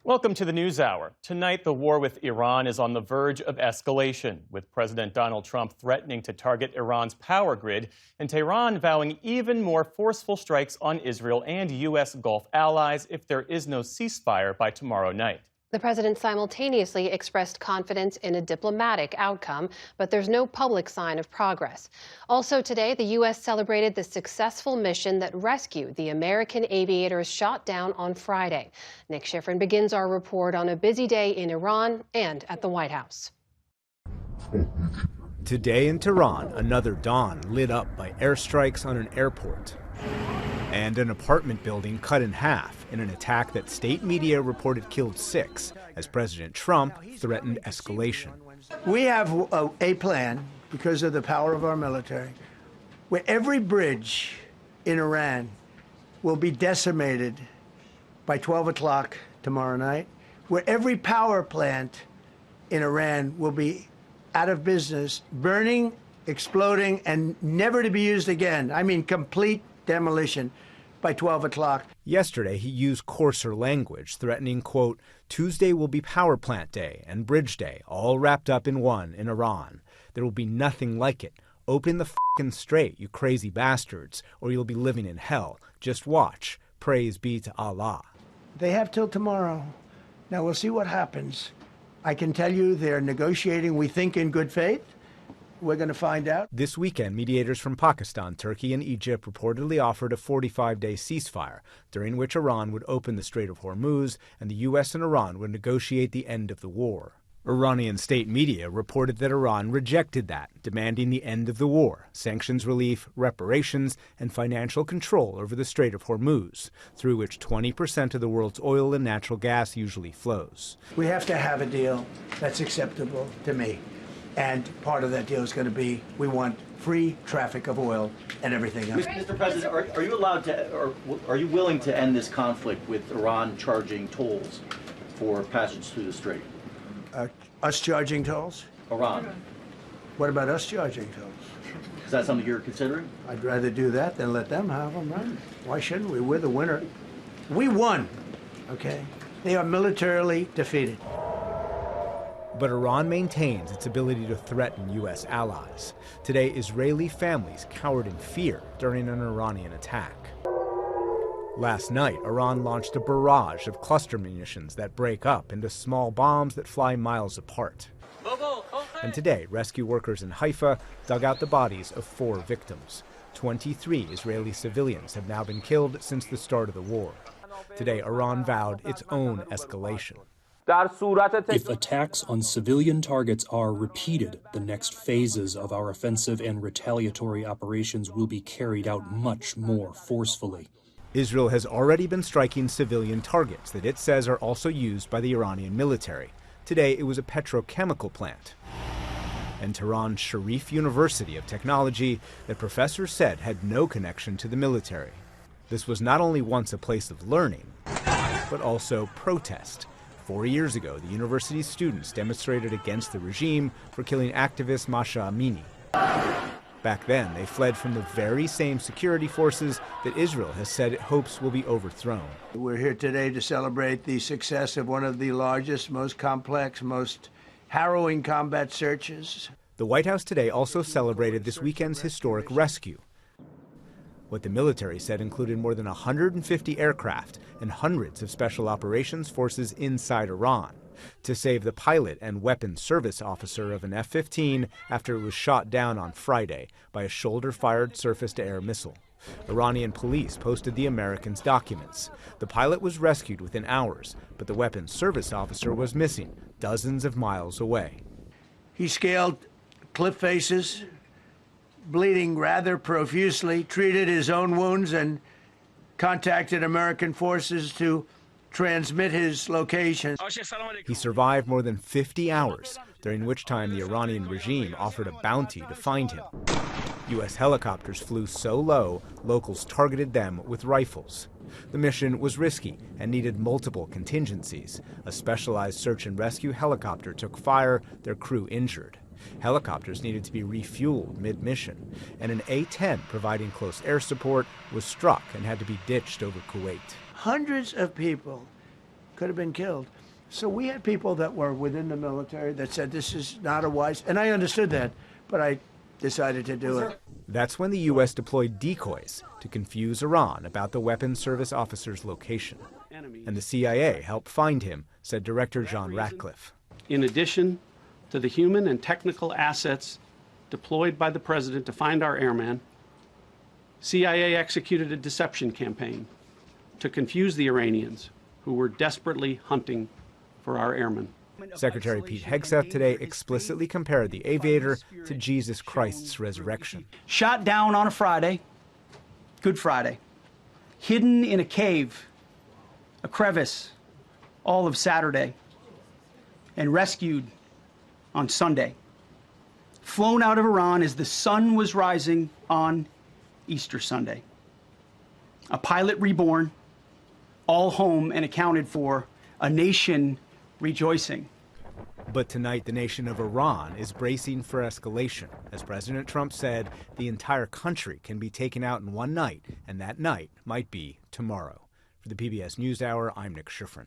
Welcome to the News Hour. Tonight, the war with Iran is on the verge of escalation, with President Donald Trump threatening to target Iran's power grid and Tehran vowing even more forceful strikes on Israel and U.S. Gulf allies if there is no ceasefire by tomorrow night. The president simultaneously expressed confidence in a diplomatic outcome, but there's no public sign of progress. Also today, the U.S. celebrated the successful mission that rescued the American aviators shot down on Friday. Nick Schifrin begins our report on a busy day in Iran and at the White House. Today in Tehran, another dawn lit up by airstrikes on an airport and an apartment building cut in half in an attack that state media reported killed 6 as President Trump threatened escalation. We have a plan, because of the power of our military, where every bridge in Iran will be decimated by 12 o'clock tomorrow night, where every power plant in Iran will be out of business, burning, exploding, and never to be used again. I mean, complete demolition by 12 o'clock. Yesterday, he used coarser language, threatening, quote, Tuesday will be power plant day and bridge day, all wrapped up in one in Iran. There will be nothing like it. Open the f***ing strait, you crazy bastards, or you'll be living in hell. Just watch. Praise be to Allah. They have till tomorrow. Now we'll see what happens. I can tell you they're negotiating, we think, in good faith. We're going to find out. This weekend, mediators from Pakistan, Turkey, and Egypt reportedly offered a 45-day ceasefire, during which Iran would open the Strait of Hormuz and the U.S. and Iran would negotiate the end of the war. Iranian state media reported that Iran rejected that, demanding the end of the war, sanctions relief, reparations, and financial control over the Strait of Hormuz, through which 20% of the world's oil and natural gas usually flows. We have to have a deal that's acceptable to me. And part of that deal is going to be, we want free traffic of oil and everything else. Mr. President, are you allowed to, or are you willing to end this conflict with Iran charging tolls for passage through the strait? Us charging tolls? Iran. What about us charging tolls? Is that something you're considering? I'd rather do that than let them have them, right? Why shouldn't we? We're the winner. We won, okay? They are militarily defeated. But Iran maintains its ability to threaten U.S. allies. Today, Israeli families cowered in fear during an Iranian attack. Last night, Iran launched a barrage of cluster munitions that break up into small bombs that fly miles apart. And today, rescue workers in Haifa dug out the bodies of 4 victims. 23 Israeli civilians have now been killed since the start of the war. Today, Iran vowed its own escalation. If attacks on civilian targets are repeated, the next phases of our offensive and retaliatory operations will be carried out much more forcefully. Israel has already been striking civilian targets that it says are also used by the Iranian military. Today, it was a petrochemical plant. And Tehran's Sharif University of Technology that professors said had no connection to the military. This was not only once a place of learning, but also protest. 4 years ago, the university's students demonstrated against the regime for killing activist Masha Amini. Back then, they fled from the very same security forces that Israel has said it hopes will be overthrown. We're here today to celebrate the success of one of the largest, most complex, most harrowing combat searches. The White House today also celebrated this weekend's historic rescue. What the military said included more than 150 aircraft and hundreds of special operations forces inside Iran to save the pilot and weapons service officer of an F-15 after it was shot down on Friday by a shoulder-fired surface-to-air missile. Iranian police posted the Americans' documents. The pilot was rescued within hours, but the weapons service officer was missing dozens of miles away. He scaled cliff faces, bleeding rather profusely, treated his own wounds, and contacted American forces to transmit his location. He survived more than 50 hours, during which time the Iranian regime offered a bounty to find him. U.S. helicopters flew so low, locals targeted them with rifles. The mission was risky and needed multiple contingencies. A specialized search and rescue helicopter took fire, their crew injured. Helicopters needed to be refueled mid-mission, and an A-10 providing close air support was struck and had to be ditched over Kuwait. Hundreds of people could have been killed. So we had people that were within the military that said this is not a wise, and I understood that, but I decided to do it. That's when the U.S. deployed decoys to confuse Iran about the weapons service officer's location. And the CIA helped find him, said Director John Ratcliffe. In addition to the human and technical assets deployed by the president to find our airman, CIA executed a deception campaign to confuse the Iranians who were desperately hunting for our airmen. Secretary Pete Hegseth today explicitly compared the aviator to Jesus Christ's resurrection. Shot down on a Friday, Good Friday, hidden in a cave, a crevice, all of Saturday, and rescued on Sunday. Flown out of Iran as the sun was rising on Easter Sunday. A pilot reborn, all home and accounted for, a nation rejoicing. But tonight, the nation of Iran is bracing for escalation. As President Trump said, the entire country can be taken out in one night, and that night might be tomorrow. For the PBS News Hour, I'm Nick Schifrin.